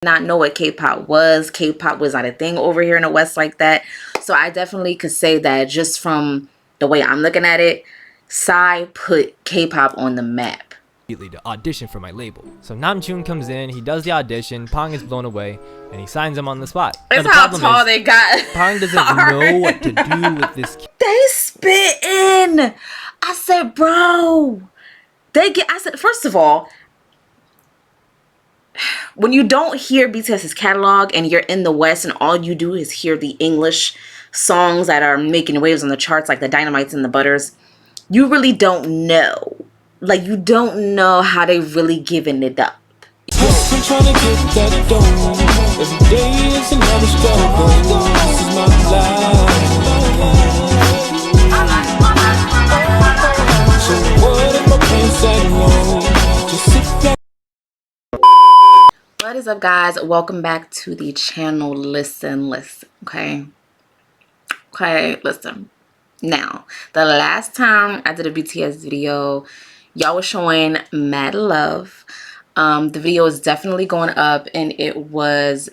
Not know what K-pop was. K-pop was not a thing over here in the West like that. So I definitely could say that just from the way I'm looking at it, Psy put K-pop on the map. To audition for my label. So Namjoon comes in, he does the audition, Pong is blown away, and he signs him on the spot. That's how tall they got. Pong doesn't know what to do with this kid. They spit in. I said, bro. I said, first of all, when you don't hear BTS's catalog and you're in the West and all you do is hear the English songs that are making waves on the charts, like the Dynamites and the Butters, you really don't know. Like, you don't know how they really giving it up. I'm trying to get that done. Every day is another struggle. This is my life. So what if I can't say no? Just sit back. What is up, guys? Welcome back to the channel. Listen, okay, listen. Now, the last time I did a BTS video, y'all was showing mad love. The video is definitely going up, and it was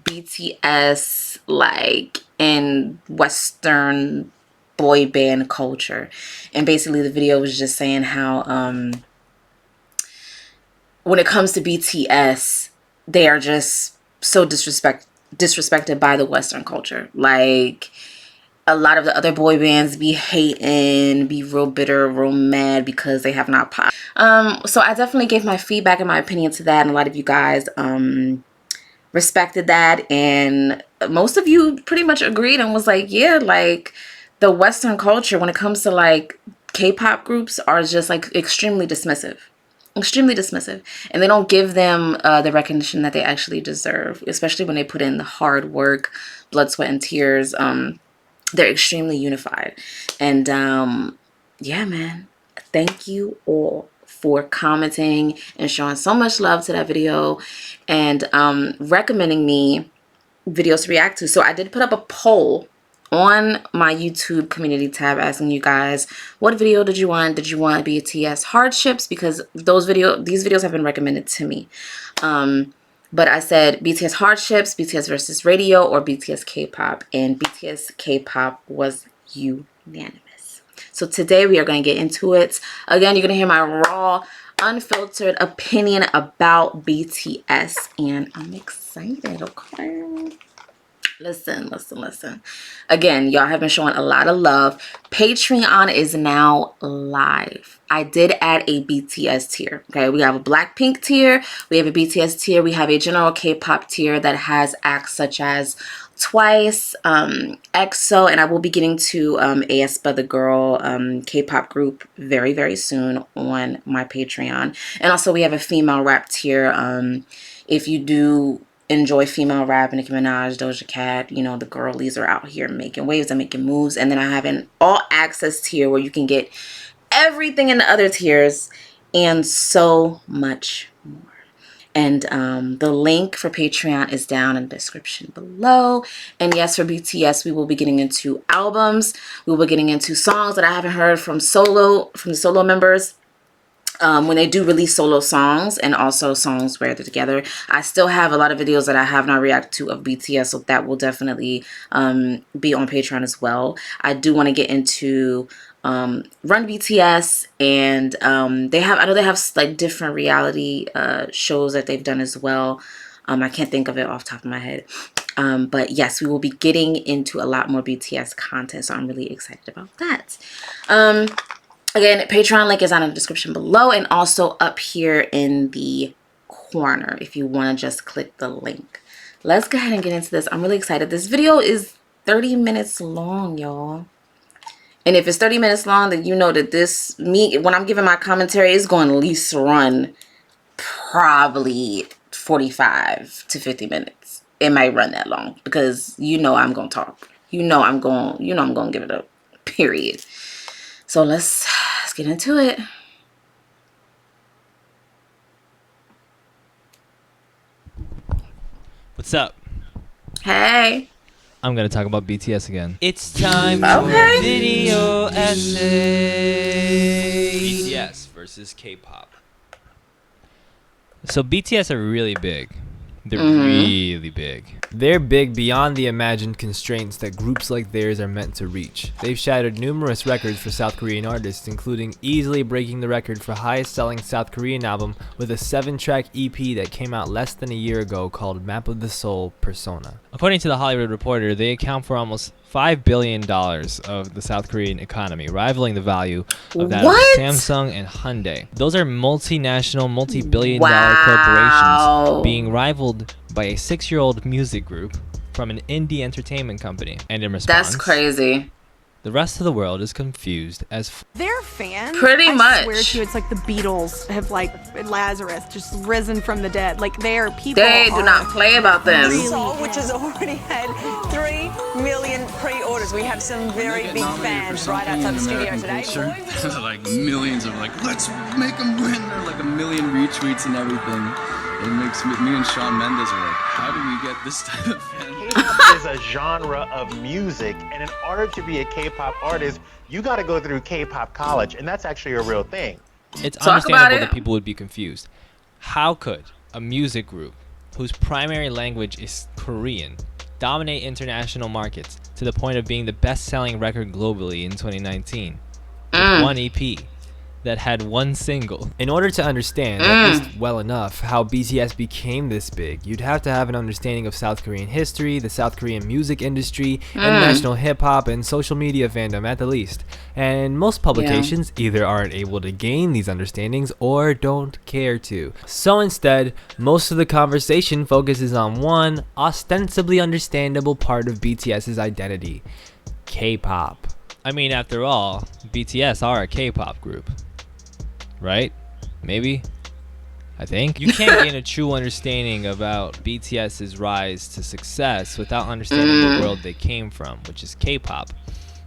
BTS like in Western boy band culture. And basically the video was just saying how when it comes to BTS, they are just so disrespected by the Western culture. Like, a lot of the other boy bands be hating, be real bitter, real mad because they have not popped. So I definitely gave my feedback and my opinion to that, and a lot of you guys respected that, and most of you pretty much agreed and was like, yeah, like the Western culture when it comes to like K-pop groups are just like extremely dismissive, and they don't give them the recognition that they actually deserve, especially when they put in the hard work, blood, sweat, and tears. They're extremely unified. And yeah, man, thank you all for commenting and showing so much love to that video, and recommending me videos to react to. So I did put up a poll on my YouTube community tab asking you guys, what video did you want? Did you want BTS hardships? Because these videos have been recommended to me. But I said BTS hardships, BTS versus radio, or BTS K-pop, and BTS K-pop was unanimous. So today we are going to get into it. Again, you're going to hear my raw, unfiltered opinion about BTS, and I'm excited, okay? Listen. Again, y'all have been showing a lot of love. Patreon is now live. I did add a BTS tier. Okay, we have a Blackpink tier, we have a BTS tier, we have a general K-pop tier that has acts such as Twice, EXO, and I will be getting to aespa, the girl K-pop group, very, very soon on my Patreon. And also we have a female rap tier. If you do enjoy female rap, Nicki Minaj, Doja Cat, you know, the girlies are out here making waves and making moves. And then I have an all access tier where you can get everything in the other tiers and so much more. And the link for Patreon is down in the description below. And yes, for BTS, we will be getting into albums. We will be getting into songs that I haven't heard from the solo members. When they do release solo songs, and also songs where they're together. I still have a lot of videos that I have not reacted to of BTS, so that will definitely be on Patreon as well. I do want to get into Run BTS, and I know they have like different reality shows that they've done as well. I can't think of it off the top of my head. But yes, we will be getting into a lot more BTS content, so I'm really excited about that. Again, Patreon link is down in the description below, and also up here in the corner if you want to just click the link. Let's go ahead and get into this. I'm really excited. This video is 30 minutes long, y'all. And if it's 30 minutes long, then you know that when I'm giving my commentary, it's going to at least run probably 45 to 50 minutes. It might run that long because you know I'm going to talk. You know I'm going to give it up, period. So let's get into it. What's up? Hey. I'm going to talk about BTS again. It's time for video essay. BTS versus K-pop. So BTS are really big. They're really big. They're big beyond the imagined constraints that groups like theirs are meant to reach. They've shattered numerous records for South Korean artists, including easily breaking the record for highest selling South Korean album with a 7-track EP that came out less than a year ago called Map of the Soul Persona. According to The Hollywood Reporter, they account for almost $5 billion of the South Korean economy, rivaling the value of that of Samsung and Hyundai. Those are multinational, multi-billion-dollar corporations being rivaled by a 6-year-old music group from an indie entertainment company. And in response, that's crazy. The rest of the world is confused as They're fans. Pretty much. I swear to you, it's like the Beatles have like Lazarus just risen from the dead. Like their people. They do not play about them. Soul, which has already had 3 million pre-orders. We have some very big fans right outside the studio today. Like millions of let's make them win. They're like a million retweets and everything. It makes me and Shawn Mendes are like, how do we get this type of fan? K-pop is a genre of music, and in order to be a K-pop artist, you got to go through K-pop college, and that's actually a real thing. It's understandable that people would be confused. How could a music group whose primary language is Korean dominate international markets to the point of being the best-selling record globally in 2019 with one EP that had one single? In order to understand, at least well enough, how BTS became this big, you'd have to have an understanding of South Korean history, the South Korean music industry, international hip-hop, and social media fandom at the least. And most publications either aren't able to gain these understandings or don't care to. So instead, most of the conversation focuses on one ostensibly understandable part of BTS's identity: K-pop. I mean, after all, BTS are a K-pop group. Right? Maybe? I think. You can't gain a true understanding about BTS's rise to success without understanding the world they came from, which is K-pop.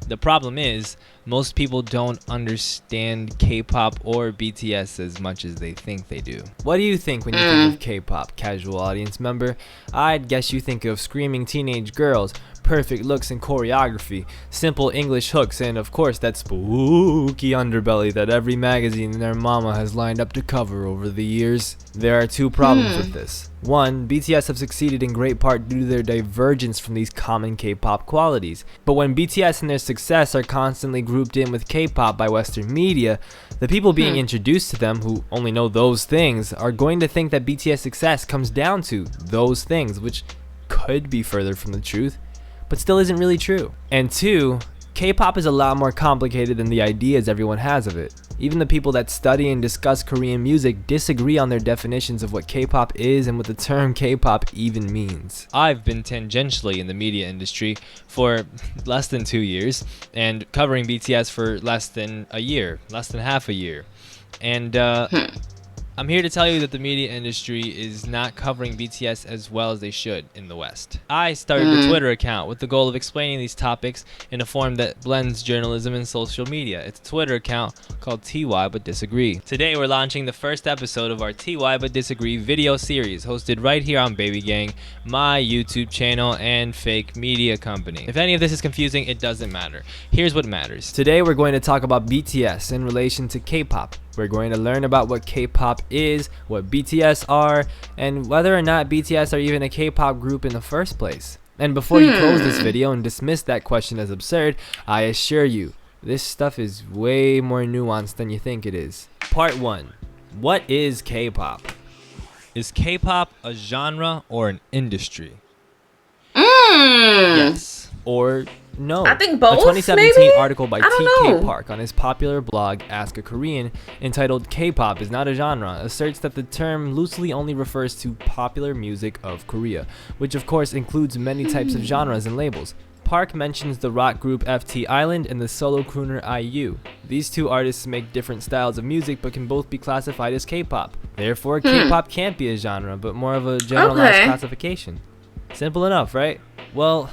The problem is, most people don't understand K-pop or BTS as much as they think they do. What do you think when you think of K-pop, casual audience member? I'd guess you think of screaming teenage girls, perfect looks and choreography, simple English hooks, and of course that spooky underbelly that every magazine and their mama has lined up to cover over the years. There are two problems with this. One, BTS have succeeded in great part due to their divergence from these common K-pop qualities. But when BTS and their success are constantly grouped in with K-pop by Western media, the people being introduced to them who only know those things are going to think that BTS success comes down to those things, which could be further from the truth, but still isn't really true. And two, K-pop is a lot more complicated than the ideas everyone has of it. Even the people that study and discuss Korean music disagree on their definitions of what K-pop is and what the term K-pop even means. I've been tangentially in the media industry for less than 2 years and covering BTS for less than half a year. And I'm here to tell you that the media industry is not covering BTS as well as they should in the West. I started a Twitter account with the goal of explaining these topics in a form that blends journalism and social media. It's a Twitter account called TY But Disagree. Today we're launching the first episode of our TY But Disagree video series, hosted right here on Baby Gang, my YouTube channel, and fake media company. If any of this is confusing, it doesn't matter. Here's what matters. Today we're going to talk about BTS in relation to K-pop. We're going to learn about what K-pop is, what BTS are, and whether or not BTS are even a K-pop group in the first place. And before you close this video and dismiss that question as absurd, I assure you, this stuff is way more nuanced than you think it is. Part 1. What is K-pop? Is K-pop a genre or an industry? Yes or no? I think both. A 2017 maybe? article by TK Park on his popular blog Ask a Korean, entitled "K-pop is not a genre," asserts that the term loosely only refers to popular music of Korea, which of course includes many types of genres and labels. Park mentions the rock group FT Island and the solo crooner IU. These two artists make different styles of music but can both be classified as K-pop. Therefore, K-pop can't be a genre, but more of a generalized classification. Simple enough, right? Well,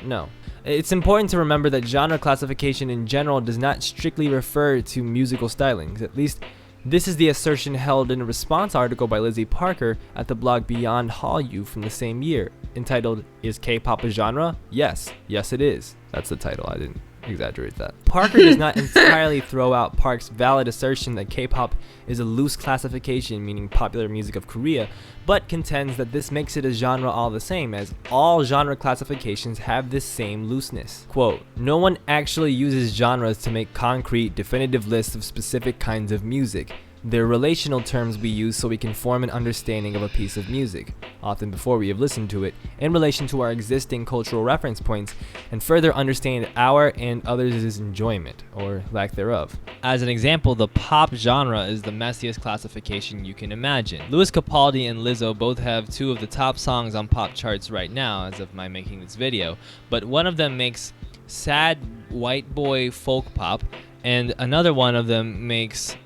no. It's important to remember that genre classification in general does not strictly refer to musical stylings. At least, this is the assertion held in a response article by Lizzie Parker at the blog Beyond Hallyu from the same year, entitled, "Is K-pop a genre? Yes. Yes, it is." That's the title. I didn't exaggerate that. Parker does not entirely throw out Park's valid assertion that K-pop is a loose classification meaning popular music of Korea, but contends that this makes it a genre all the same, as all genre classifications have this same looseness. Quote, "No one actually uses genres to make concrete, definitive lists of specific kinds of music. They're relational terms we use so we can form an understanding of a piece of music, often before we have listened to it, in relation to our existing cultural reference points, and further understand our and others' enjoyment, or lack thereof." As an example, the pop genre is the messiest classification you can imagine. Louis Capaldi and Lizzo both have two of the top songs on pop charts right now, as of my making this video, but one of them makes sad white boy folk pop, and another one of them makes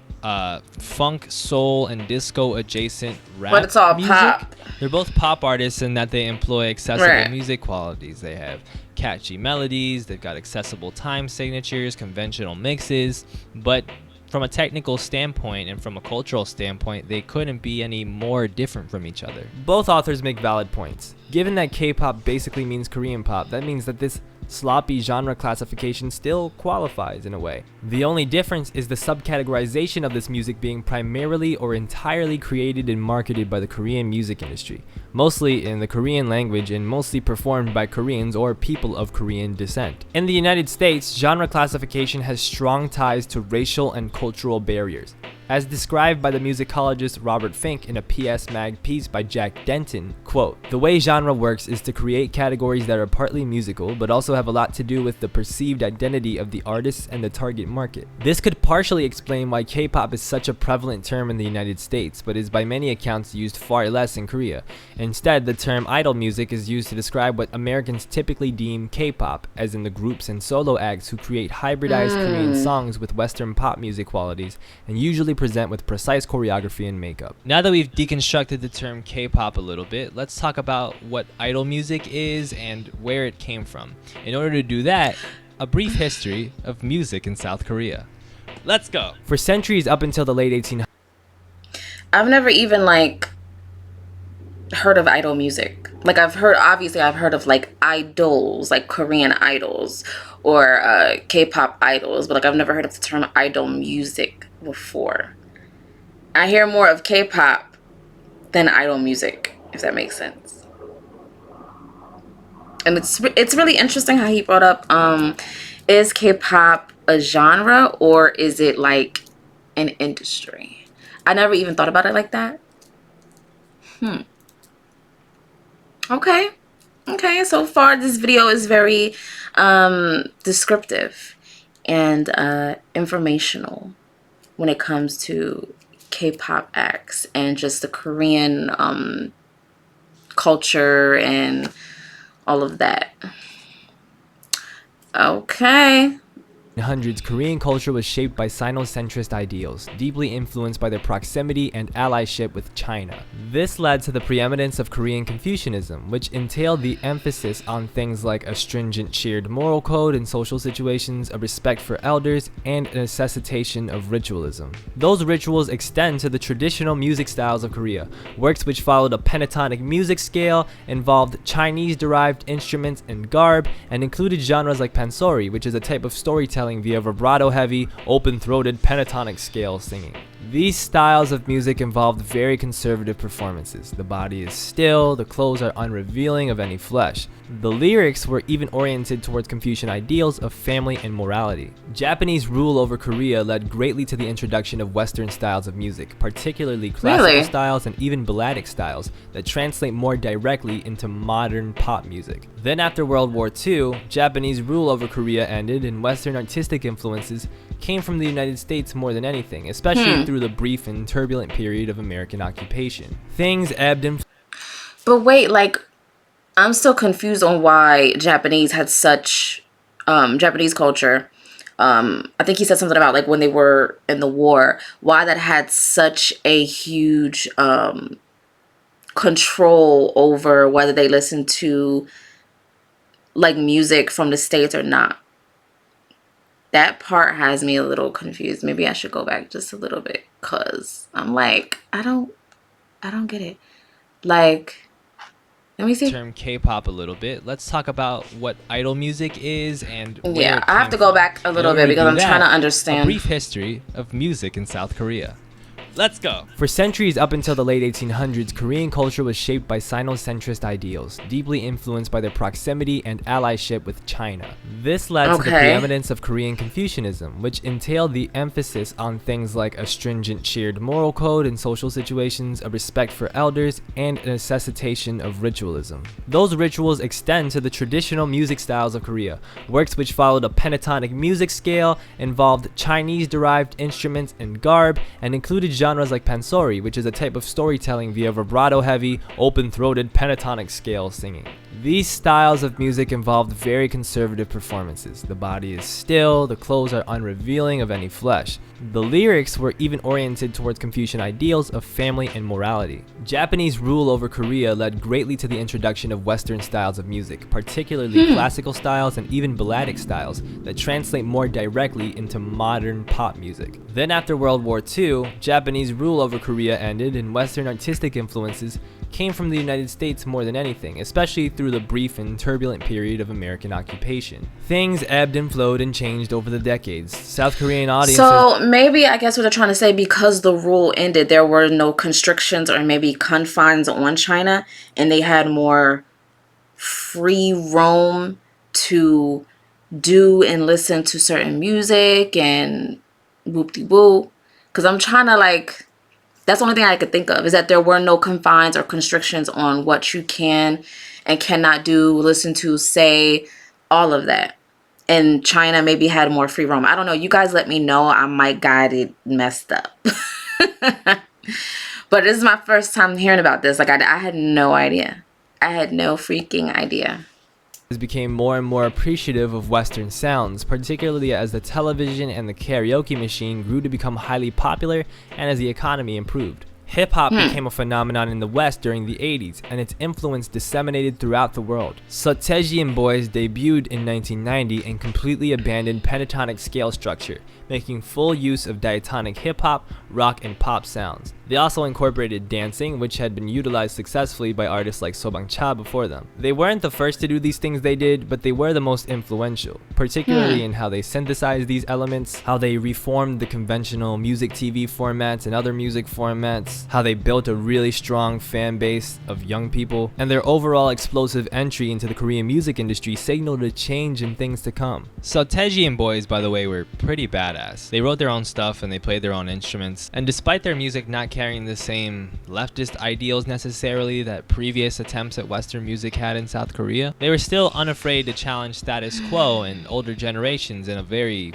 funk, soul, and disco adjacent rap But it's all music. pop. They're both pop artists in that they employ accessible Right. music qualities. They have catchy melodies, they've got accessible time signatures, conventional mixes, but from a technical standpoint and from a cultural standpoint, they couldn't be any more different from each other. Both authors make valid points. Given that K-pop basically means Korean pop, that means that this sloppy genre classification still qualifies in a way. The only difference is the subcategorization of this music being primarily or entirely created and marketed by the Korean music industry, mostly in the Korean language and mostly performed by Koreans or people of Korean descent. In the United States, genre classification has strong ties to racial and cultural barriers. As described by the musicologist Robert Fink in a PS Mag piece by Jack Denton, quote, "The way genre works is to create categories that are partly musical, but also have a lot to do with the perceived identity of the artists and the target market. This could partially explain why K-pop is such a prevalent term in the United States, but is by many accounts used far less in Korea. Instead, the term idol music is used to describe what Americans typically deem K-pop, as in the groups and solo acts who create hybridized Korean songs with Western pop music qualities, and usually present with precise choreography and makeup." Now that we've deconstructed the term K-pop a little bit, let's talk about what idol music is and where it came from. In order to do that, a brief history of music in South Korea. Let's go! For centuries up until the late 1800s, I've never even heard of idol music. I've heard of idols, like Korean idols or K-pop idols, but I've never heard of the term idol music before. I hear more of K-pop than idol music, if that makes sense. And it's really interesting how he brought up is K-pop a genre or is it like an industry? I never even thought about it like that. Okay, so far this video is very descriptive and informational when it comes to K-pop acts and just the Korean culture and all of that. Okay. hundreds, Korean culture was shaped by Sinocentrist ideals, deeply influenced by their proximity and allyship with China. This led to the preeminence of Korean Confucianism, which entailed the emphasis on things like a stringent shared moral code in social situations, a respect for elders, and a necessitation of ritualism. Those rituals extend to the traditional music styles of Korea. Works which followed a pentatonic music scale, involved Chinese-derived instruments and garb, and included genres like pansori, which is a type of storytelling via vibrato-heavy, open-throated pentatonic scale singing. These styles of music involved very conservative performances. The body is still, the clothes are unrevealing of any flesh. The lyrics were even oriented towards Confucian ideals of family and morality. Japanese rule over Korea led greatly to the introduction of Western styles of music, particularly classical styles and even balladic styles that translate more directly into modern pop music. Then after World War II, Japanese rule over Korea ended and Western artistic influences came from the United States more than anything, especially through the brief and turbulent period of American occupation. Things ebbed and But wait, I'm still confused on why Japanese had such Japanese culture. I think he said something about when they were in the war, why that had such a huge control over whether they listened to music from the States or not. That part has me a little confused. Maybe I should go back just a little bit because I'm I don't get it. Let me see. term K-pop a little bit, let's talk about what idol music is and where Yeah, it I have came to go from. back a In little order bit to because do I'm trying to that, understand. A brief history of music in South Korea. Let's go. For centuries up until the late 1800s, Korean culture was shaped by Sinocentrist ideals, deeply influenced by their proximity and allyship with China. This led to the preeminence of Korean Confucianism, which entailed the emphasis on things like a stringent shared moral code in social situations, a respect for elders, and a necessitation of ritualism. Those rituals extend to the traditional music styles of Korea, works which followed a pentatonic music scale, involved Chinese-derived instruments and garb, and included genres like pansori, which is a type of storytelling via vibrato-heavy, open-throated pentatonic scale singing. These styles of music involved very conservative performances. The body is still, the clothes are unrevealing of any flesh. The lyrics were even oriented towards Confucian ideals of family and morality. Japanese rule over Korea led greatly to the introduction of Western styles of music, particularly classical styles and even balladic styles that translate more directly into modern pop music. Then after World War II, Japanese rule over Korea ended and Western artistic influences came from the United States more than anything, especially through the brief and turbulent period of American occupation. Things ebbed and flowed and changed over the decades. South Korean audiences... So maybe, I guess what they're trying to say, because the rule ended, there were no constrictions or maybe confines on China, and they had more free roam to do and listen to certain music and whoop-de-whoop. Because I'm trying to that's the only thing I could think of, is that there were no confines or constrictions on what you can and cannot do, listen to, say, all of that. And China maybe had more free roam. I don't know. You guys let me know. I might got it messed up. But this is my first time hearing about this. I had no idea. I had no freaking idea. Became more and more appreciative of Western sounds, particularly as the television and the karaoke machine grew to become highly popular and as the economy improved. Hip-hop became a phenomenon in the West during the 80s, and its influence disseminated throughout the world. Sotaejian Boys debuted in 1990 and completely abandoned pentatonic scale structure, making full use of diatonic hip-hop, rock, and pop sounds. They also incorporated dancing, which had been utilized successfully by artists like Sobangcha before them. They weren't the first to do these things they did, but they were the most influential, particularly in how they synthesized these elements, how they reformed the conventional music TV formats and other music formats, how they built a really strong fan base of young people, and their overall explosive entry into the Korean music industry signaled a change in things to come. Sotaejian Boys, by the way, were pretty badass. They wrote their own stuff and they played their own instruments, and despite their music not carrying the same leftist ideals necessarily that previous attempts at Western music had in South Korea, they were still unafraid to challenge status quo and older generations in a very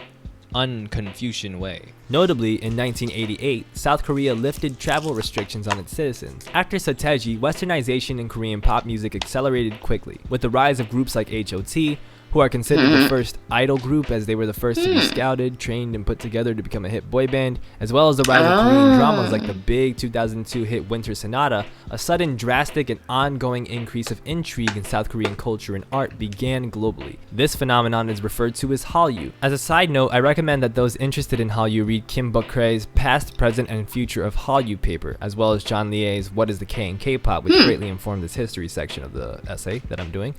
un-Confucian way. Notably, in 1988, South Korea lifted travel restrictions on its citizens. After Sotaeji, Westernization in Korean pop music accelerated quickly, with the rise of groups like HOT, who are considered the first idol group as they were the first to be scouted, trained, and put together to become a hit boy band, as well as the rise of Korean dramas like the big 2002 hit Winter Sonata. A sudden, drastic, and ongoing increase of intrigue in South Korean culture and art began globally. This phenomenon is referred to as Hallyu. As a side note, I recommend that those interested in Hallyu read Kim Buk-rae's Past, Present, and Future of Hallyu paper, as well as John Lie's What is the K in K-pop, which greatly informed this history section of the essay that I'm doing.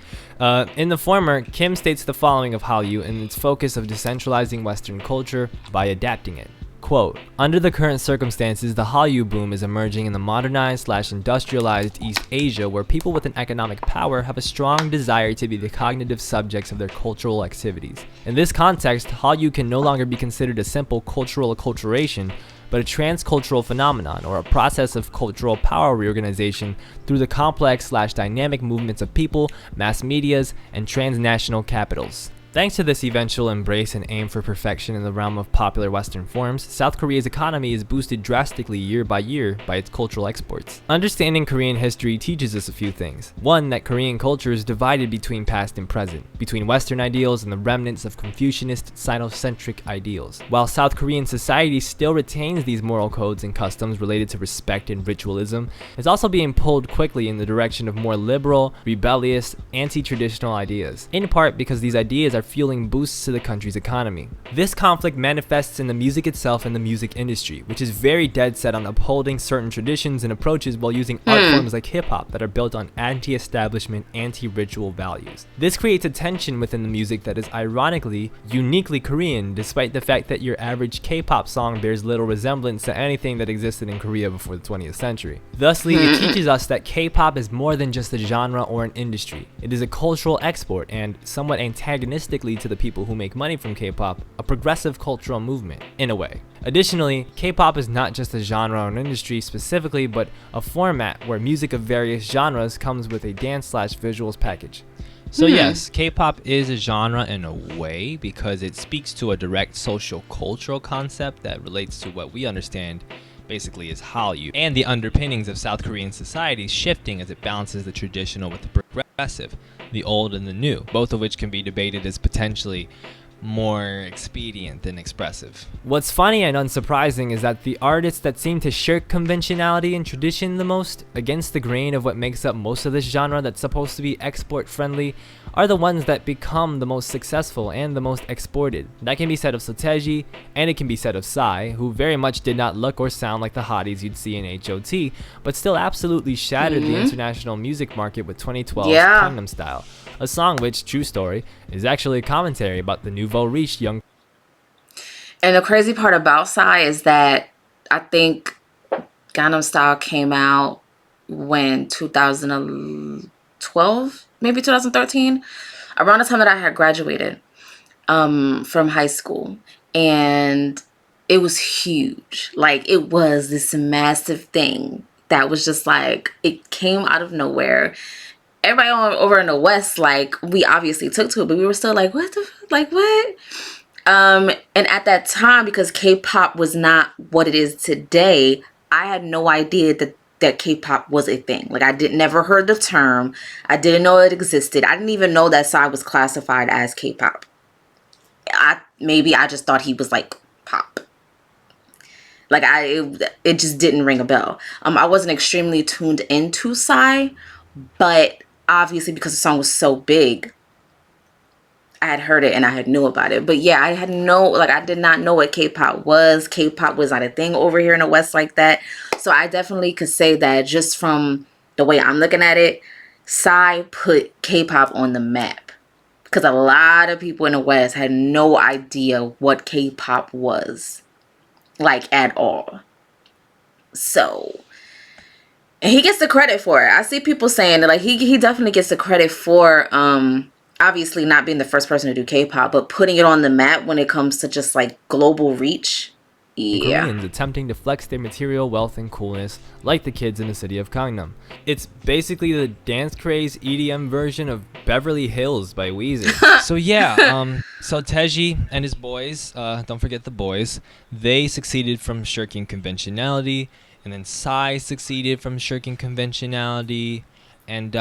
In the former, Kim states the following of Hallyu and its focus of decentralizing Western culture by adapting it. Quote, under the current circumstances, the Hallyu boom is emerging in the modernized/industrialized East Asia, where people with an economic power have a strong desire to be the cognitive subjects of their cultural activities. In this context, Hallyu can no longer be considered a simple cultural acculturation, but a transcultural phenomenon, or a process of cultural power reorganization through the complex/dynamic movements of people, mass medias, and transnational capitals. Thanks to this eventual embrace and aim for perfection in the realm of popular Western forms, South Korea's economy is boosted drastically year by year by its cultural exports. Understanding Korean history teaches us a few things. One, that Korean culture is divided between past and present, between Western ideals and the remnants of Confucianist, Sinocentric ideals. While South Korean society still retains these moral codes and customs related to respect and ritualism, it's also being pulled quickly in the direction of more liberal, rebellious, anti-traditional ideas, in part because these ideas are fueling boosts to the country's economy. This conflict manifests in the music itself and the music industry, which is very dead set on upholding certain traditions and approaches while using art forms like hip-hop that are built on anti-establishment, anti-ritual values. This creates a tension within the music that is ironically uniquely Korean, despite the fact that your average K-pop song bears little resemblance to anything that existed in Korea before the 20th century. Thusly, it teaches us that K-pop is more than just a genre or an industry. It is a cultural export and, somewhat antagonistically to the people who make money from K-pop, a progressive cultural movement, in a way. Additionally, K-pop is not just a genre or an industry specifically, but a format where music of various genres comes with a dance/visuals package. So yes, K-pop is a genre in a way because it speaks to a direct social cultural concept that relates to what we understand basically is Hallyu and the underpinnings of South Korean society shifting as it balances the traditional with the progressive, the old and the new, both of which can be debated as potentially more expedient than expressive. What's funny and unsurprising is that the artists that seem to shirk conventionality and tradition the most, against the grain of what makes up most of this genre that's supposed to be export friendly, are the ones that become the most successful and the most exported. That can be said of Sotaeji, and it can be said of Psy, who very much did not look or sound like the hotties you'd see in HOT, but still absolutely shattered the international music market with 2012's Gangnam Style, a song which, true story, is actually a commentary about the nouveau riche young. And the crazy part about Psy is that I think Gangnam Style came out when 2012, maybe 2013, around the time that I had graduated from high school. And it was huge. Like, it was this massive thing that was just like, it came out of nowhere. Everybody over in the West, like, we obviously took to it, but we were still like, what the, like, what? And at that time, because K-pop was not what it is today, I had no idea that K-pop was a thing. Like, I never heard the term. I didn't know it existed. I didn't even know that Psy was classified as K-pop. Maybe I just thought he was like pop. Like, it just didn't ring a bell. I wasn't extremely tuned into Psy, but obviously because the song was so big, I had heard it and I had knew about it. But yeah, I did not know what K-pop was. K-pop was not a thing over here in the West like that. So I definitely could say that just from the way I'm looking at it, Psy put K-pop on the map. Because a lot of people in the West had no idea what K-pop was. Like, at all. So, and he gets the credit for it. I see people saying that, like, he definitely gets the credit for obviously not being the first person to do K-pop, but putting it on the map when it comes to just like global reach. Yeah. Koreans attempting to flex their material wealth and coolness, like the kids in the city of Gangnam. It's basically the dance craze EDM version of Beverly Hills by Weezer. So yeah, so Teji and his boys, don't forget the boys, they succeeded from shirking conventionality, and then Psy succeeded from shirking conventionality, and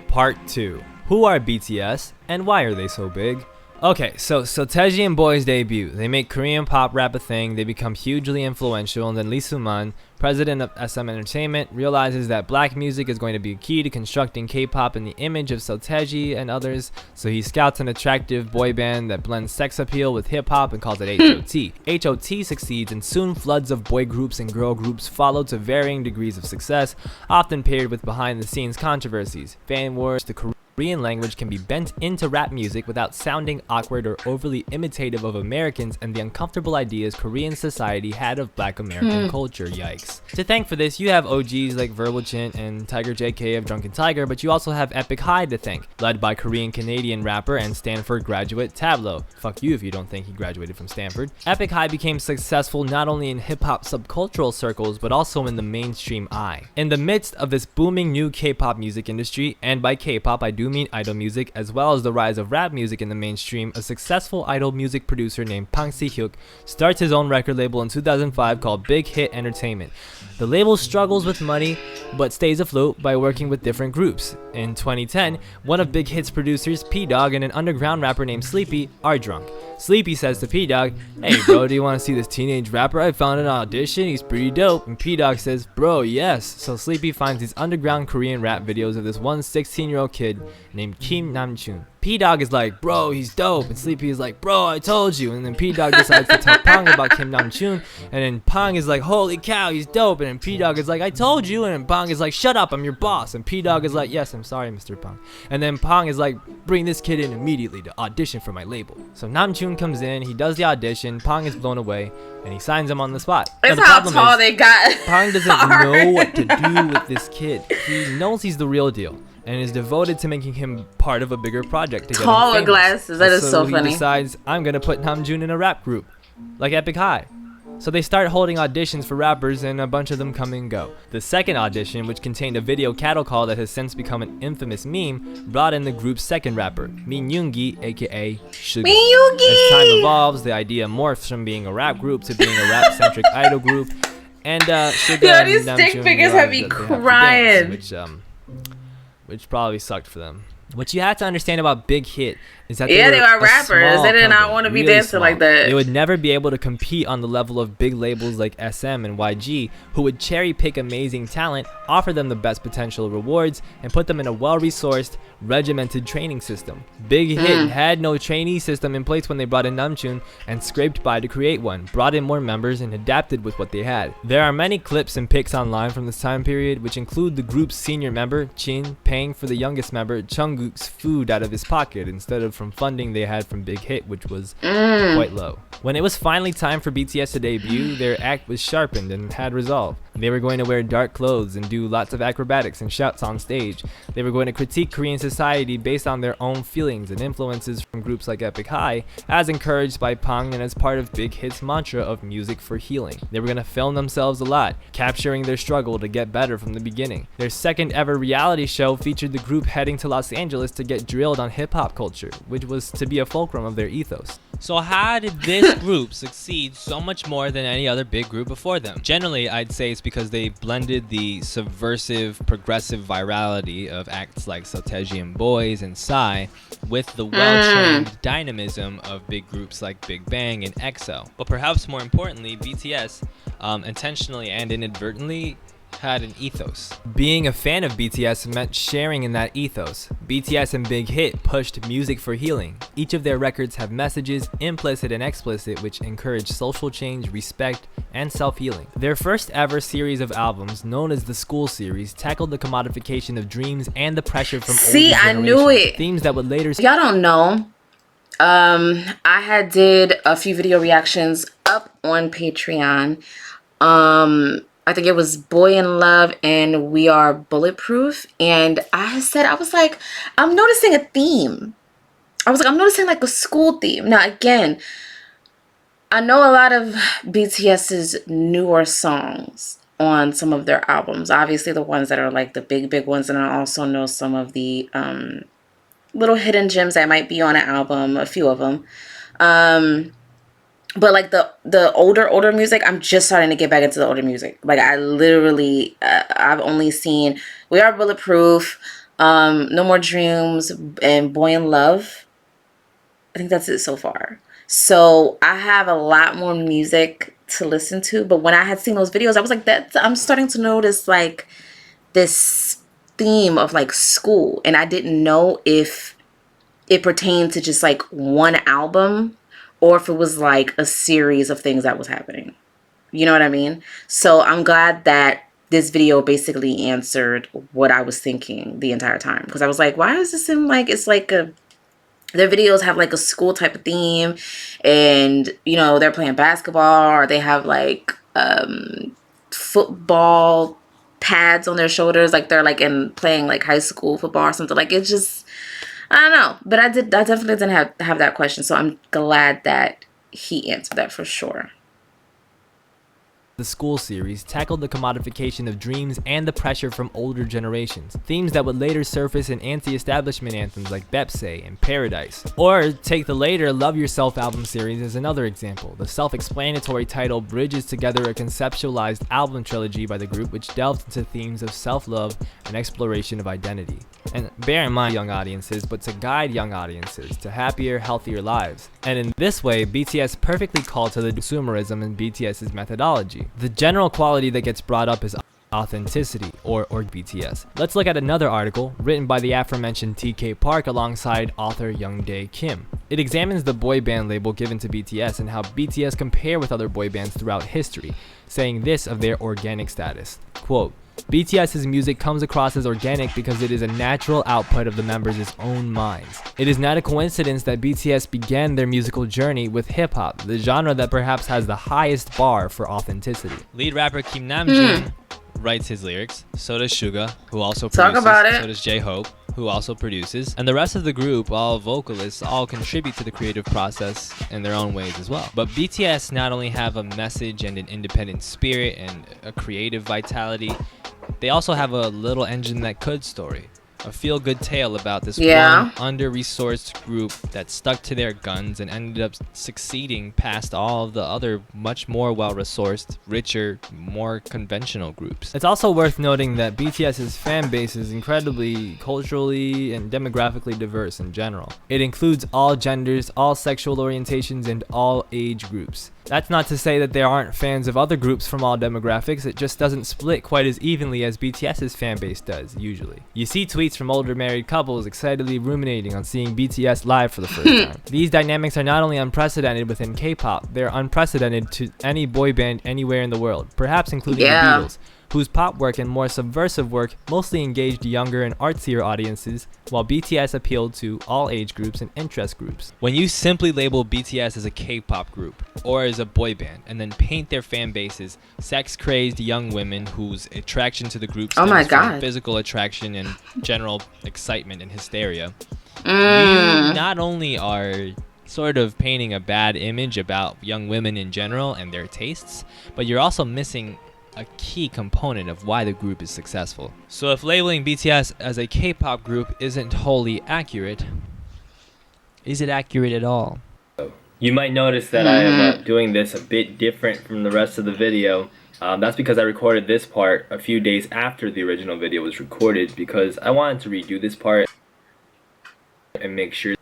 Part 2. Who are BTS and why are they so big? Okay, so Teji and boys debut. They make Korean pop rap a thing, they become hugely influential, and then Lee Soo-man, president of SM Entertainment, realizes that black music is going to be key to constructing K-pop in the image of Teji and others, so he scouts an attractive boy band that blends sex appeal with hip-hop and calls it HOT. HOT succeeds, and soon floods of boy groups and girl groups follow to varying degrees of success, often paired with behind-the-scenes controversies, fan wars, the Korean language can be bent into rap music without sounding awkward or overly imitative of Americans and the uncomfortable ideas Korean society had of black American culture. Yikes. To thank for this, you have OGs like Verbal Chint and Tiger JK of Drunken Tiger, but you also have Epic High to thank, led by Korean-Canadian rapper and Stanford graduate Tableau. Fuck you if you don't think he graduated from Stanford. Epic High became successful not only in hip-hop subcultural circles, but also in the mainstream eye. In the midst of this booming new K-pop music industry, and by K-pop I do mean idol music, as well as the rise of rap music in the mainstream, a successful idol music producer named Pang Si-hyuk starts his own record label in 2005 called Big Hit Entertainment. The label struggles with money, but stays afloat by working with different groups. In 2010, one of Big Hit's producers, P-Dog, and an underground rapper named Sleepy are drunk. Sleepy says to P-Dog, "Hey bro, do you want to see this teenage rapper I found in an audition? He's pretty dope." And P-Dog says, "Bro, yes." So Sleepy finds these underground Korean rap videos of this one 16-year-old kid named Kim Namjoon. P-Dog is like, "Bro, he's dope." And Sleepy is like, "Bro, I told you." And then P-Dog decides to tell Pang about Kim Namjoon. And then Pang is like, "Holy cow, he's dope." And then P-Dog is like, "I told you." And then Pang is like, "Shut up, I'm your boss." And P-Dog is like, "Yes, I'm sorry, Mr. Pang." And then Pang is like, "Bring this kid in immediately to audition for my label." So Namjoon comes in, he does the audition, Pang is blown away, and he signs him on the spot. It's how tall they got. Pang doesn't know what to do with this kid. He knows he's the real deal and is devoted to making him part of a bigger project to get him Taller famous. glasses. That is so funny. He decides, I'm gonna put Namjoon in a rap group, like Epic High. So they start holding auditions for rappers, and a bunch of them come and go. The second audition, which contained a video cattle call that has since become an infamous meme, brought in the group's second rapper, Min Yoongi, aka Suga. Min Yoongi! As time evolves, the idea morphs from being a rap group to being a rap-centric idol group. And Suga Yo, and these stick Namjoon figures have me realized that they have to crying. dance, which probably sucked for them. What you have to understand about Big Hit is that They were are a rappers. small They did not company, want to be really dancing small. like that. They would never be able to compete on the level of big labels like SM and YG, who would cherry pick amazing talent, offer them the best potential rewards, and put them in a well-resourced, regimented training system. Big Hit had no trainee system in place when they brought in Namjoon, and scraped by to create one, brought in more members, and adapted with what they had. There are many clips and pics online from this time period, which include the group's senior member, Chin, paying for the youngest member, Jungkook's food out of his pocket instead of from funding they had from Big Hit, which was quite low. When it was finally time for BTS to debut, their act was sharpened and had resolve. They were going to wear dark clothes and do lots of acrobatics and shouts on stage. They were going to critique Korean society based on their own feelings and influences from groups like Epic High, as encouraged by Pang and as part of Big Hit's mantra of music for healing. They were going to film themselves a lot, capturing their struggle to get better from the beginning. Their second ever reality show featured the group heading to Los Angeles to get drilled on hip-hop culture, which was to be a fulcrum of their ethos. So how did this group succeed so much more than any other big group before them? Generally, I'd say it's because they blended the subversive, progressive virality of acts like Sotaeji and Boys and Psy with the well-trained dynamism of big groups like Big Bang and EXO. But perhaps more importantly, BTS intentionally and inadvertently had an ethos. Being a fan of BTS meant sharing in that ethos. BTS and Big Hit pushed music for healing. Each of their records have messages, implicit and explicit, which encourage social change, respect, and self-healing. Their first ever series of albums, known as the School Series, tackled the commodification of dreams and the pressure from older I knew it. Themes that would later... Y'all don't know. I had did a few video reactions up on Patreon. I think it was Boy in Love and We Are Bulletproof. And I was like, I'm noticing a theme. I'm noticing like a school theme. Now, again, I know a lot of BTS's newer songs on some of their albums. Obviously, the ones that are like the big ones. And I also know some of the little hidden gems that might be on an album, a few of them. But like the older music, I'm just starting to get back into the older music. Like I literally, I've only seen We Are Bulletproof, No More Dreams, and Boy in Love. I think that's it so far. So I have a lot more music to listen to. But when I had seen those videos, I was like, I'm starting to notice like this theme of like school. And I didn't know if it pertained to just like one album, or if it was like a series of things that was happening. You know what I mean? So I'm glad that this video basically answered what I was thinking the entire time. Because I was like, why does this seem like it's like their videos have like a school type of theme, and you know, they're playing basketball, or they have like football pads on their shoulders, like they're like playing like high school football or something. Like it's just, I don't know, but I definitely didn't have that question, so I'm glad that he answered that for sure. The School series tackled the commodification of dreams and the pressure from older generations, themes that would later surface in anti-establishment anthems like Bepse and Paradise. Or take the later Love Yourself album series as another example. The self-explanatory title bridges together a conceptualized album trilogy by the group which delved into themes of self-love and exploration of identity. And bear in mind, young audiences, but to guide young audiences to happier, healthier lives. And in this way, BTS perfectly called to the consumerism in BTS's methodology. The general quality that gets brought up is authenticity, or BTS. Let's look at another article written by the aforementioned TK Park alongside author Youngdae Kim. It examines the boy band label given to BTS and how BTS compare with other boy bands throughout history, saying this of their organic status. Quote, BTS's music comes across as organic because it is a natural output of the members' own minds. It is not a coincidence that BTS began their musical journey with hip-hop, the genre that perhaps has the highest bar for authenticity. Lead rapper Kim Namjoon writes his lyrics, so does Suga, who also Talk produces, about it. so does J-Hope, who also produces, and the rest of the group, all vocalists, all contribute to the creative process in their own ways as well. But BTS not only have a message and an independent spirit and a creative vitality, they also have a little engine that could story. A feel-good tale about this one under-resourced group that stuck to their guns and ended up succeeding past all of the other much more well-resourced, richer, more conventional groups. It's also worth noting that BTS's fan base is incredibly culturally and demographically diverse in general. It includes all genders, all sexual orientations, and all age groups. That's not to say that there aren't fans of other groups from all demographics, it just doesn't split quite as evenly as BTS's fanbase does, usually. You see tweets from older married couples excitedly ruminating on seeing BTS live for the first time. These dynamics are not only unprecedented within K-pop, they're unprecedented to any boy band anywhere in the world, perhaps including the Beatles, whose pop work and more subversive work mostly engaged younger and artsier audiences, while BTS appealed to all age groups and interest groups. When you simply label BTS as a K-pop group or as a boy band and then paint their fan bases sex-crazed young women whose attraction to the group stems from physical attraction and general excitement and hysteria, you not only are sort of painting a bad image about young women in general and their tastes, but you're also missing a key component of why the group is successful. So if labeling BTS as a K-pop group isn't wholly accurate, is it accurate at all? You might notice that I am doing this a bit different from the rest of the video. That's because I recorded this part a few days after the original video was recorded, because I wanted to redo this part and make sure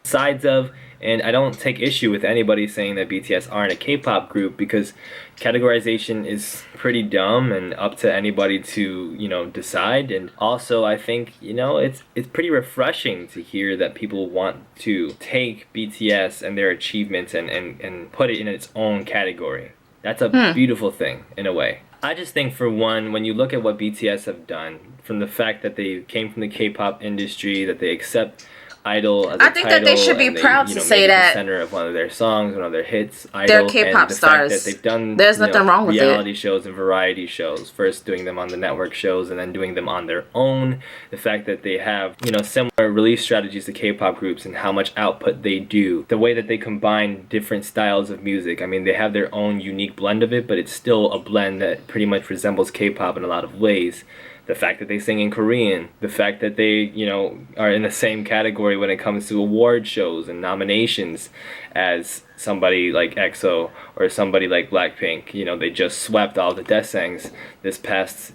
sides of, and I don't take issue with anybody saying that BTS aren't a K-pop group, because categorization is pretty dumb and up to anybody to, decide. And also I think, it's pretty refreshing to hear that people want to take BTS and their achievements and put it in its own category. That's a beautiful thing in a way. I just think, for one, when you look at what BTS have done, from the fact that they came from the K-pop industry, that they accept Idol as a I think that they should be proud to say that the center of one of their songs, one of their hits, Idol, they're K-pop and the stars. fact that they've done There's nothing wrong with reality shows and variety shows, first doing them on the network shows and then doing them on their own. The fact that they have similar release strategies to K-pop groups and how much output they do, the way that they combine different styles of music. I mean, they have their own unique blend of it, but it's still a blend that pretty much resembles K-pop in a lot of ways. The fact that they sing in Korean, the fact that they, are in the same category when it comes to award shows and nominations as somebody like EXO or somebody like Blackpink. They just swept all the Daesangs this past,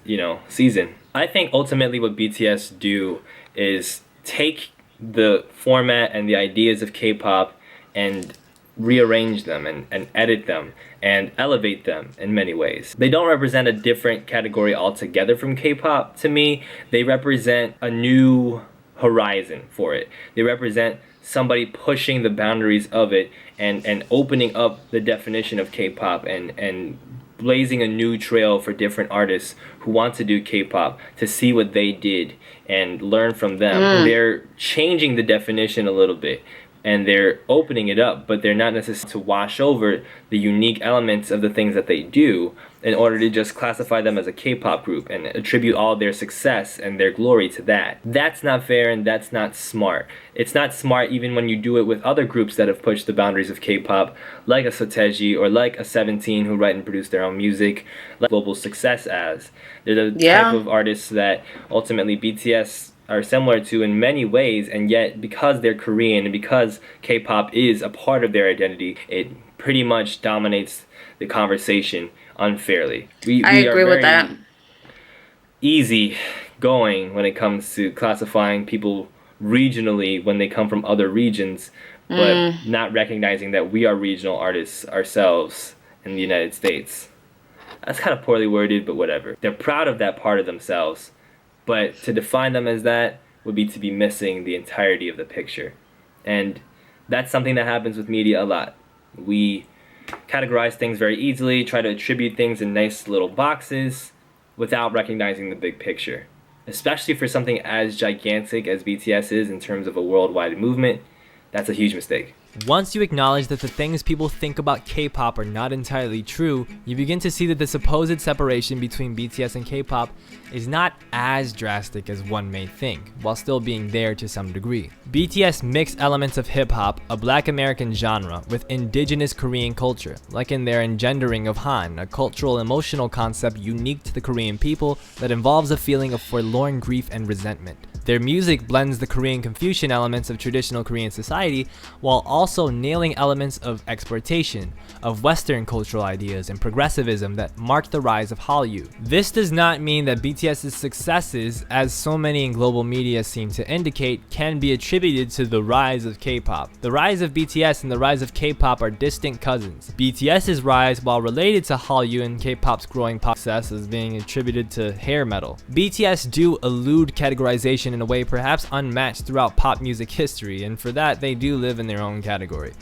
season. I think ultimately what BTS do is take the format and the ideas of K-pop and rearrange them and edit them and elevate them in many ways. They don't represent a different category altogether from K-pop to me. They represent a new horizon for it. They represent somebody pushing the boundaries of it and opening up the definition of K-pop and blazing a new trail for different artists who want to do K-pop to see what they did and learn from them. They're changing the definition a little bit, and they're opening it up, but they're not necessarily to wash over the unique elements of the things that they do in order to just classify them as a K-pop group and attribute all their success and their glory to that. That's not fair, and that's not smart. It's not smart even when you do it with other groups that have pushed the boundaries of K-pop, like a Soteji or like a 17 who write and produce their own music, like global success as. They're the type of artists that ultimately BTS are similar to in many ways, and yet because they're Korean and because K-pop is a part of their identity, it pretty much dominates the conversation unfairly. I agree with that. Easy going when it comes to classifying people regionally when they come from other regions, but not recognizing that we are regional artists ourselves in the United States. That's kind of poorly worded, but whatever. They're proud of that part of themselves, but to define them as that would be to be missing the entirety of the picture. And that's something that happens with media a lot. We categorize things very easily, try to attribute things in nice little boxes without recognizing the big picture. Especially for something as gigantic as BTS is in terms of a worldwide movement, that's a huge mistake. Once you acknowledge that the things people think about K-pop are not entirely true, you begin to see that the supposed separation between BTS and K-pop is not as drastic as one may think, while still being there to some degree. BTS mix elements of hip-hop, a Black American genre, with indigenous Korean culture, like in their engendering of Han, a cultural emotional concept unique to the Korean people that involves a feeling of forlorn grief and resentment. Their music blends the Korean Confucian elements of traditional Korean society while also nailing elements of exploitation, of Western cultural ideas and progressivism that marked the rise of Hallyu. This does not mean that BTS's successes, as so many in global media seem to indicate, can be attributed to the rise of K-pop. The rise of BTS and the rise of K-pop are distant cousins. BTS's rise, while related to Hallyu and K-pop's growing pop success, is being attributed to hair metal. BTS do elude categorization in a way perhaps unmatched throughout pop music history, and for that they do live in their own category.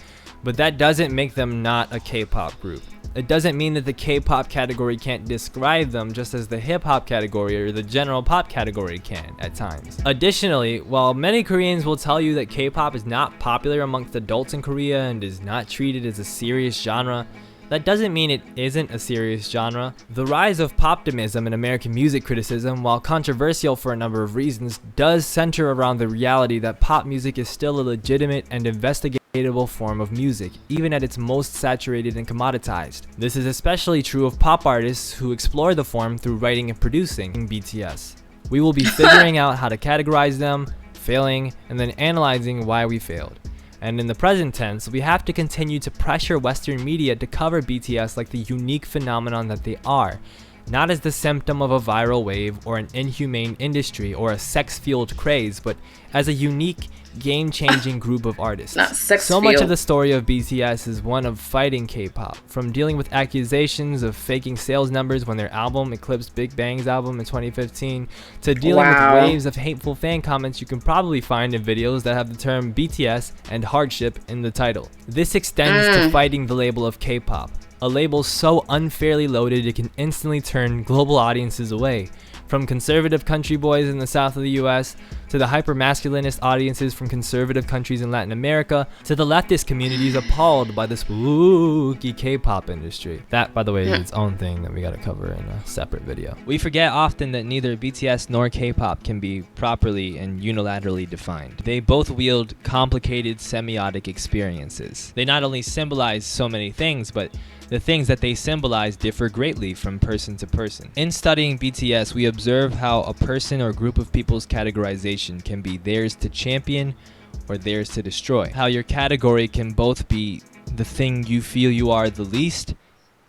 But that doesn't make them not a K-pop group. It doesn't mean that the K-pop category can't describe them just as the hip-hop category or the general pop category can at times. Additionally, while many Koreans will tell you that K-pop is not popular amongst adults in Korea and is not treated as a serious genre, that doesn't mean it isn't a serious genre. The rise of poptimism in American music criticism, while controversial for a number of reasons, does center around the reality that pop music is still a legitimate and investigatable form of music, even at its most saturated and commoditized. This is especially true of pop artists who explore the form through writing and producing BTS. We will be figuring out how to categorize them, failing, and then analyzing why we failed. And in the present tense, we have to continue to pressure Western media to cover BTS like the unique phenomenon that they are, not as the symptom of a viral wave or an inhumane industry or a sex-fueled craze, but as a unique, game-changing group of artists. So much of the story of BTS is one of fighting K-pop, from dealing with accusations of faking sales numbers when their album eclipsed Big Bang's album in 2015, to dealing with waves of hateful fan comments you can probably find in videos that have the term BTS and hardship in the title. This extends to fighting the label of K-pop, a label so unfairly loaded it can instantly turn global audiences away. From conservative country boys in the south of the US, to the hyper-masculinist audiences from conservative countries in Latin America, to the leftist communities appalled by the spooky K-pop industry. That, by the way, is its own thing that we gotta cover in a separate video. We forget often that neither BTS nor K-pop can be properly and unilaterally defined. They both wield complicated semiotic experiences. They not only symbolize so many things, but the things that they symbolize differ greatly from person to person. In studying BTS, we observe how a person or group of people's categorization can be theirs to champion or theirs to destroy. How your category can both be the thing you feel you are the least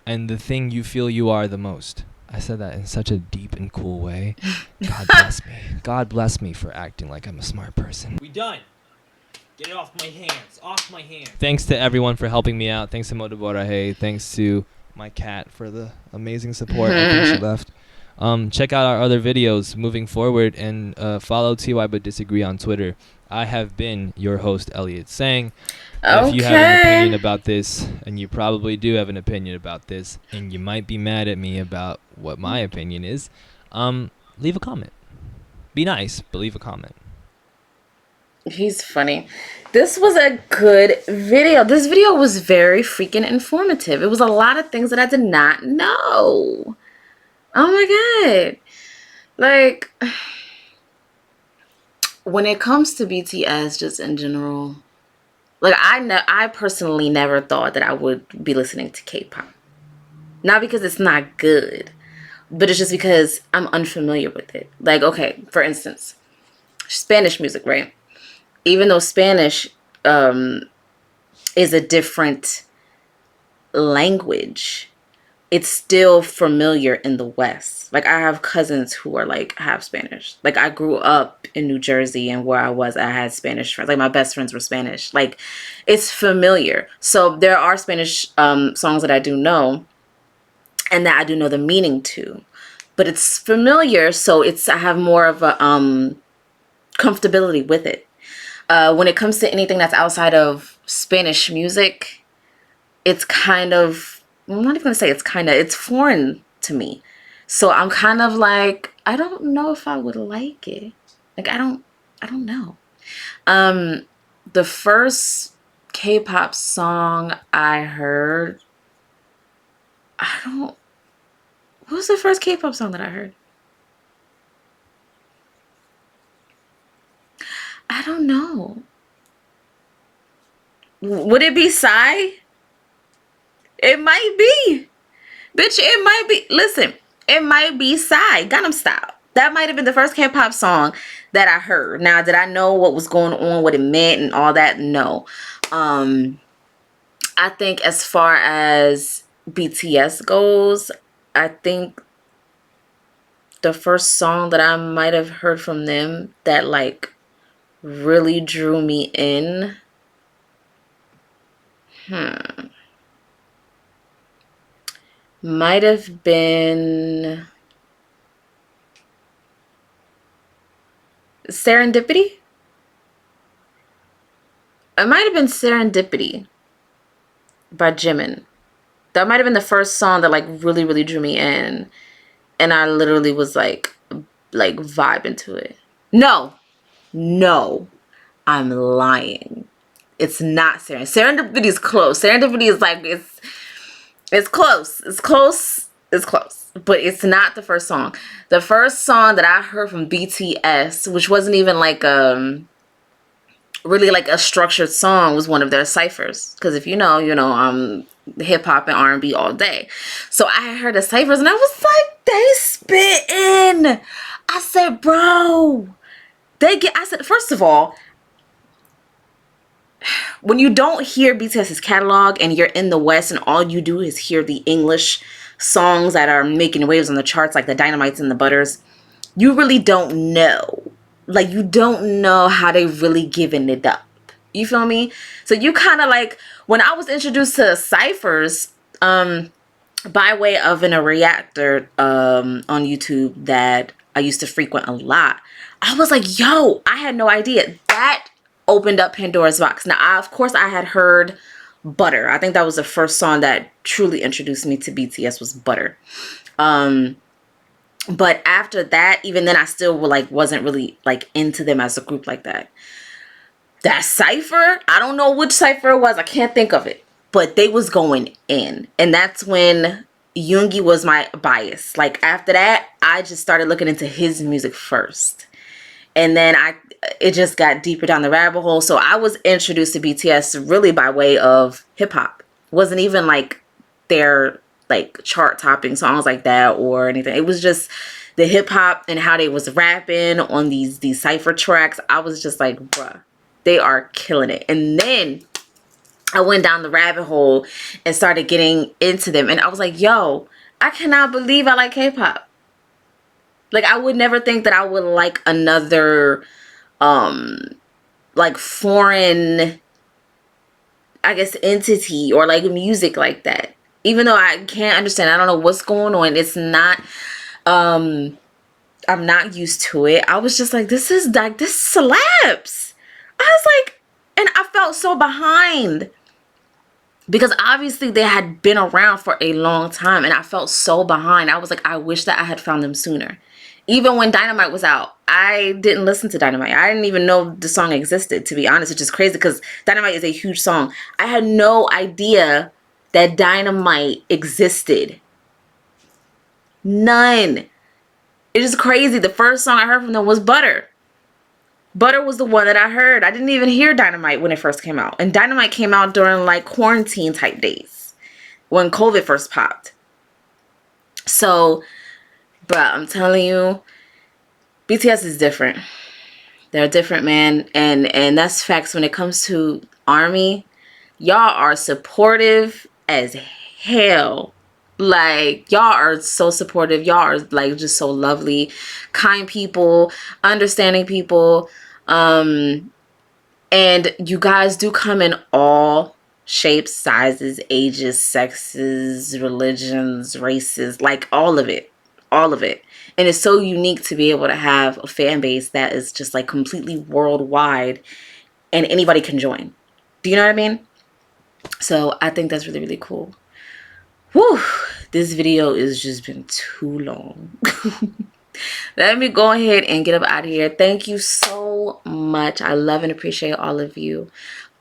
and the thing you feel you are the most. I said that in such a deep and cool way. God bless me. God bless me for acting like I'm a smart person. We done. Get it off my hands. Off my hands. Thanks to everyone for helping me out. Thanks to Motoborahe. Thanks to my cat for the amazing support. I think she left. Check out our other videos moving forward and follow TY But Disagree on Twitter. I have been your host, Elliot Sang. If you have an opinion about this, and you probably do have an opinion about this, and you might be mad at me about what my opinion is, leave a comment. Be nice, but leave a comment. He's funny. This was a good video. This video was very freaking informative. It was a lot of things that I did not know. Oh my god. Like, when it comes to BTS, just in general, like I personally never thought that I would be listening to K-pop. Not because it's not good, but it's just because I'm unfamiliar with it. Like, okay, for instance, Spanish music, right? Even though Spanish is a different language, it's still familiar in the West. Like, I have cousins who are like half Spanish. Like, I grew up in New Jersey, and where I had Spanish friends. Like, my best friends were Spanish. Like, it's familiar. So there are Spanish songs that I do know, and that I do know the meaning to, but it's familiar. So I have more of a comfortability with it. When it comes to anything that's outside of Spanish music, it's kind of, I'm not even gonna say it's foreign to me. So I'm kind of like, I don't know if I would like it. Like, I don't know. The first K-pop song I heard, what was the first K-pop song that I heard? I don't know. Would it be Psy? It might be. Bitch, it might be. Listen, it might be Psy, Gangnam Style. That might have been the first K-pop song that I heard. Now, did I know what was going on, what it meant, and all that? No. I think as far as BTS goes, I think the first song that I might have heard from them that, like, really drew me in, might have been Serendipity. It might have been Serendipity by Jimin. That might have been the first song that, like, really, really drew me in. And I literally was like vibing to it. No, I'm lying. It's not Serendipity. Serendipity is close. Serendipity is like, it's close. It's close. It's close. But it's not the first song. The first song that I heard from BTS, which wasn't even like really like a structured song, was one of their ciphers. Because if you know, hip hop and R&B all day. So I heard the ciphers and I was like, they spitting. I said, bro, I said, first of all, when you don't hear BTS's catalog and you're in the West and all you do is hear the English songs that are making waves on the charts, like the Dynamites and the Butters, you really don't know. Like, you don't know how they really giving it up. You feel me? So you kind of like, when I was introduced to ciphers, by way of a reactor on YouTube that I used to frequent a lot, I was like, yo, I had no idea. That opened up Pandora's box. Now, of course, I had heard Butter. I think that was the first song that truly introduced me to BTS, was Butter. But after that, even then, I still wasn't really like into them as a group like that. That cipher, I don't know which cipher it was. I can't think of it. But they was going in. And that's when Yoongi was my bias. Like, after that, I just started looking into his music first. And then it just got deeper down the rabbit hole. So I was introduced to BTS really by way of hip hop. Wasn't even like their like chart topping songs like that or anything. It was just the hip hop and how they was rapping on these cipher tracks. I was just like, bruh, they are killing it. And then I went down the rabbit hole and started getting into them. And I was like, yo, I cannot believe I like K-pop. Like, I would never think that I would like another, like, foreign, I guess, entity or, like, music like that. Even though I can't understand, I don't know what's going on. It's not, I'm not used to it. I was just like, this slaps. I was like, and I felt so behind. Because obviously they had been around for a long time and I felt so behind. I was like, I wish that I had found them sooner. Even when Dynamite was out, I didn't listen to Dynamite. I didn't even know the song existed, to be honest, which is crazy because Dynamite is a huge song. I had no idea that Dynamite existed. None. It is crazy. The first song I heard from them was Butter. Butter was the one that I heard. I didn't even hear Dynamite when it first came out. And Dynamite came out during like quarantine type days when COVID first popped. So, bruh, I'm telling you, BTS is different. They're different, man. And that's facts. When it comes to ARMY, y'all are supportive as hell. Like, y'all are so supportive. Y'all are like just so lovely, kind people, understanding people. And you guys do come in all shapes, sizes, ages, sexes, religions, races, like all of it. All of it. And it's so unique to be able to have a fan base that is just like completely worldwide and anybody can join. Do you know what I mean? So I think that's really, really cool. Whew. This video has just been too long. Let me go ahead and get up out of here. Thank you so much. I love and appreciate all of you.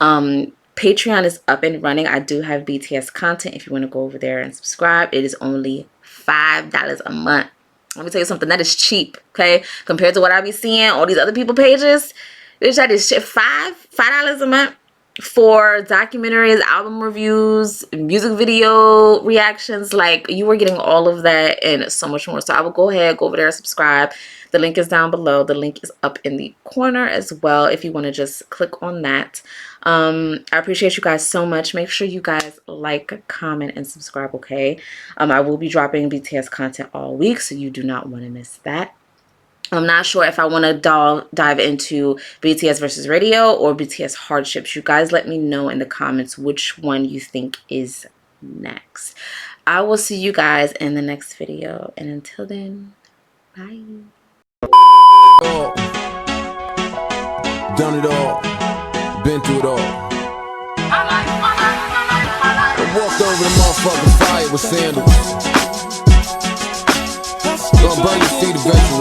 Patreon is up and running. I do have BTS content if you want to go over there and subscribe. It is only $5 a month. Let me tell you something. That is cheap, okay? Compared to what I be seeing, all these other people pages. Bitch, that is shit. $5 a month for documentaries, album reviews, music video reactions. Like, you are getting all of that and so much more. So I will go ahead, go over there, subscribe. The link is down below. The link is up in the corner as well if you want to just click on that. I appreciate you guys so much. Make sure you guys like, comment, and subscribe, okay? I will be dropping BTS content all week, so you do not want to miss that. I'm not sure if I want to dive into BTS versus radio or BTS hardships. You guys let me know in the comments which one you think is next. I will see you guys in the next video. And until then, bye. Done it all. Been through it all. I walked over the motherfucking fire with sandals. Gonna burn your feet eventually.